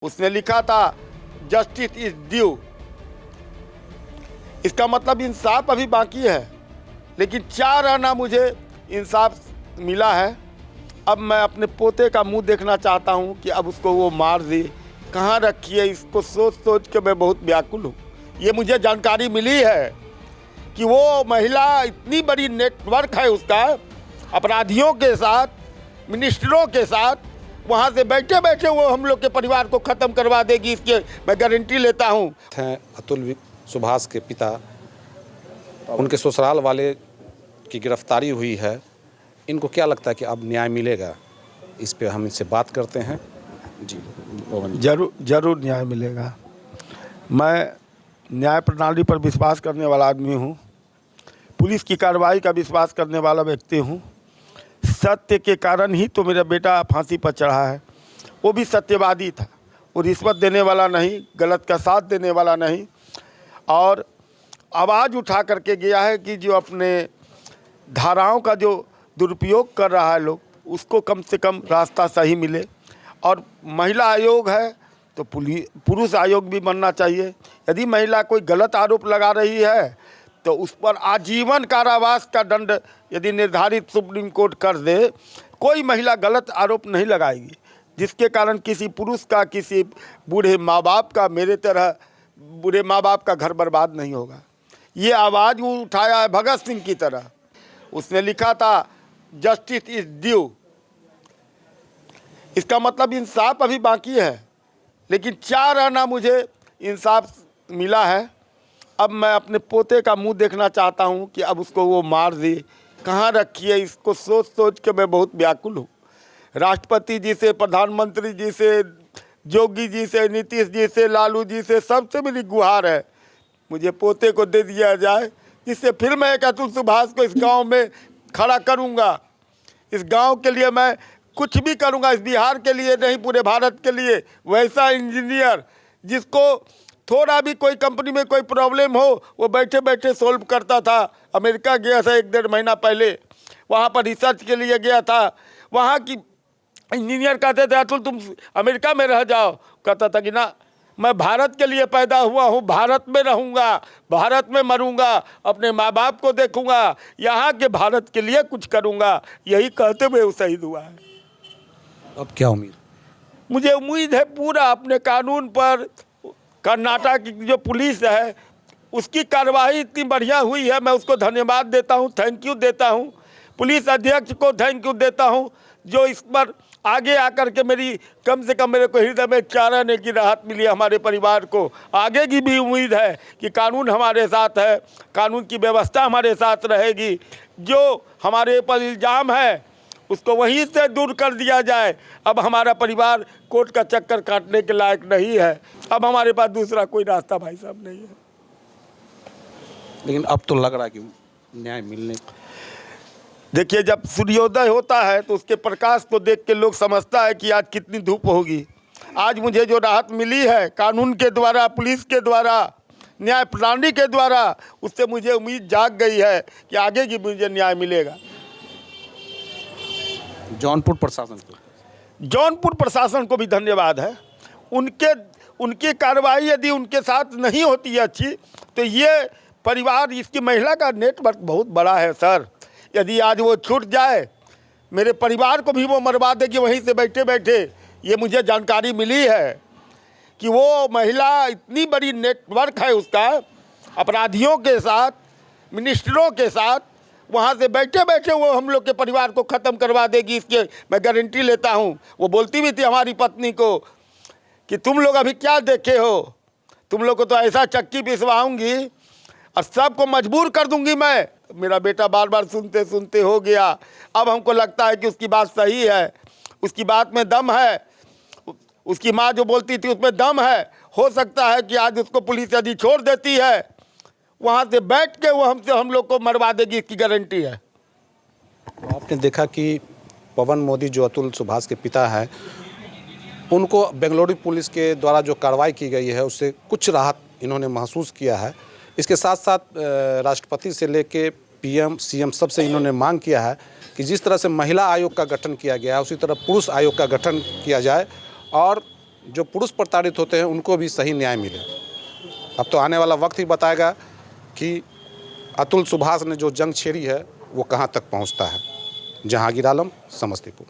उसने लिखा था जस्टिस इज ड्यू। इसका मतलब इंसाफ अभी बाकी है, लेकिन 4 आना मुझे इंसाफ मिला है। अब मैं अपने पोते का मुंह देखना चाहता हूं कि अब उसको वो मार दे, कहाँ रखी है, इसको सोच सोच के मैं बहुत व्याकुल हूँ। ये मुझे जानकारी मिली है कि वो महिला इतनी बड़ी नेटवर्क है उसका, अपराधियों के साथ, मिनिस्टरों के साथ, वहाँ से बैठे बैठे वो हम लोग के परिवार को ख़त्म करवा देगी, इसके मैं गारंटी लेता हूँ। अतुल सुभाष के पिता, उनके ससुराल वाले की गिरफ्तारी हुई है। इनको क्या लगता है कि अब न्याय मिलेगा? इस पे हम इनसे बात करते हैं। जी जरूर न्याय मिलेगा। मैं न्याय प्रणाली पर विश्वास करने वाला आदमी हूँ, पुलिस की कार्रवाई का विश्वास करने वाला व्यक्ति हूँ। सत्य के कारण ही तो मेरा बेटा फांसी पर चढ़ा है। वो भी सत्यवादी था, वो रिश्वत देने वाला नहीं, गलत का साथ देने वाला नहीं, और आवाज़ उठा करके गया है कि जो अपने धाराओं का जो दुरुपयोग कर रहा है लोग, उसको कम से कम रास्ता सही मिले। और महिला आयोग है तो पुरुष आयोग भी बनना चाहिए। यदि महिला कोई गलत आरोप लगा रही है तो उस पर आजीवन कारावास का दंड यदि निर्धारित सुप्रीम कोर्ट कर दे, कोई महिला गलत आरोप नहीं लगाएगी, जिसके कारण किसी पुरुष का, किसी बूढ़े माँ बाप का, मेरे तरह बूढ़े माँ बाप का घर बर्बाद नहीं होगा। ये आवाज़ वो उठाया है भगत सिंह की तरह। उसने लिखा था जस्टिस इज ड्यू। इसका मतलब इंसाफ अभी बाकी है, लेकिन 4 आना मुझे इंसाफ मिला है। अब मैं अपने पोते का मुंह देखना चाहता हूं कि अब उसको वो मार दे, कहाँ रखी है, इसको सोच सोच के मैं बहुत व्याकुल हूँ। राष्ट्रपति जी से, प्रधानमंत्री जी से, जोगी जी से, नीतीश जी से, लालू जी से, सबसे मेरी गुहार है, मुझे पोते को दे दिया जाए, जिससे फिर मैं एक अतुल सुभाष को इस गांव में खड़ा करूंगा। इस गांव के लिए मैं कुछ भी करूंगा, इस बिहार के लिए नहीं, पूरे भारत के लिए। वैसा इंजीनियर जिसको थोड़ा भी कोई कंपनी में कोई प्रॉब्लम हो, वो बैठे बैठे सोल्व करता था। अमेरिका गया था 1-1.5 महीना पहले, वहाँ पर रिसर्च के लिए गया था। वहाँ की इंजीनियर कहते थे अतुल तुम अमेरिका में रह जाओ, कहता था कि ना, मैं भारत के लिए पैदा हुआ हूँ, भारत में रहूँगा, भारत में मरूँगा, अपने माँ बाप को देखूँगा, यहाँ के भारत के लिए कुछ करूँगा। यही कहते हुए वो शहीद हुआ है। अब क्या उम्मीद? मुझे उम्मीद है पूरा अपने कानून पर। कर्नाटक की जो पुलिस है उसकी कार्रवाई इतनी बढ़िया हुई है, मैं उसको धन्यवाद देता हूँ, थैंक यू देता हूँ। पुलिस अध्यक्ष को थैंक यू देता हूँ जो इस पर आगे आकर के मेरी, कम से कम मेरे को हृदय में 4 आने की राहत मिली। हमारे परिवार को आगे की भी उम्मीद है कि कानून हमारे साथ है, कानून की व्यवस्था हमारे साथ रहेगी। जो हमारे पर इल्ज़ाम है उसको वहीं से दूर कर दिया जाए। अब हमारा परिवार कोर्ट का चक्कर काटने के लायक नहीं है। अब हमारे पास दूसरा कोई रास्ता भाई साहब नहीं है। लेकिन अब तो लग रहा है कि न्याय मिलने, देखिए, जब सूर्योदय होता है तो उसके प्रकाश को देख के लोग समझता है कि आज कितनी धूप होगी। आज मुझे जो राहत मिली है कानून के द्वारा, पुलिस के द्वारा, न्याय प्रणाली के द्वारा, उससे मुझे उम्मीद जाग गई है कि आगे की मुझे न्याय मिलेगा। जौनपुर प्रशासन को भी धन्यवाद है। उनकी कार्रवाई यदि उनके साथ नहीं होती है अच्छी, तो ये परिवार, इसकी महिला का नेटवर्क बहुत बड़ा है सर। यदि आज वो छूट जाए, मेरे परिवार को भी वो मरवा देगी वहीं से बैठे बैठे। ये मुझे जानकारी मिली है कि वो महिला इतनी बड़ी नेटवर्क है उसका, अपराधियों के साथ, मिनिस्टरों के साथ, वहाँ से बैठे बैठे वो हम लोग के परिवार को ख़त्म करवा देगी, इसके मैं गारंटी लेता हूँ। वो बोलती भी थी हमारी पत्नी को कि तुम लोग अभी क्या देखे हो, तुम लोग को तो ऐसा चक्की पिसवाऊँगी और सबको मजबूर कर दूंगी मैं। मेरा बेटा बार बार सुनते सुनते हो गया। अब हमको लगता है कि उसकी बात सही है, उसकी बात में दम है, उसकी माँ जो बोलती थी उसमें दम है। हो सकता है कि आज उसको पुलिस यदि छोड़ देती है, वहाँ से बैठ के वो हम लोग को मरवा देगी, इसकी गारंटी है। आपने देखा कि पवन मोदी जो अतुल सुभाष के पिता हैं, उनको बेंगलुरु पुलिस के द्वारा जो कार्रवाई की गई है उससे कुछ राहत इन्होंने महसूस किया है। इसके साथ साथ राष्ट्रपति से लेके पीएम, सीएम सबसे इन्होंने मांग किया है कि जिस तरह से महिला आयोग का गठन किया गया है उसी तरह पुरुष आयोग का गठन किया जाए और जो पुरुष प्रताड़ित होते हैं उनको भी सही न्याय मिले। अब तो आने वाला वक्त ही बताएगा कि अतुल सुभाष ने जो जंग छेड़ी है वो कहाँ तक पहुँचता है। जहांगीर आलम, समस्तीपुर।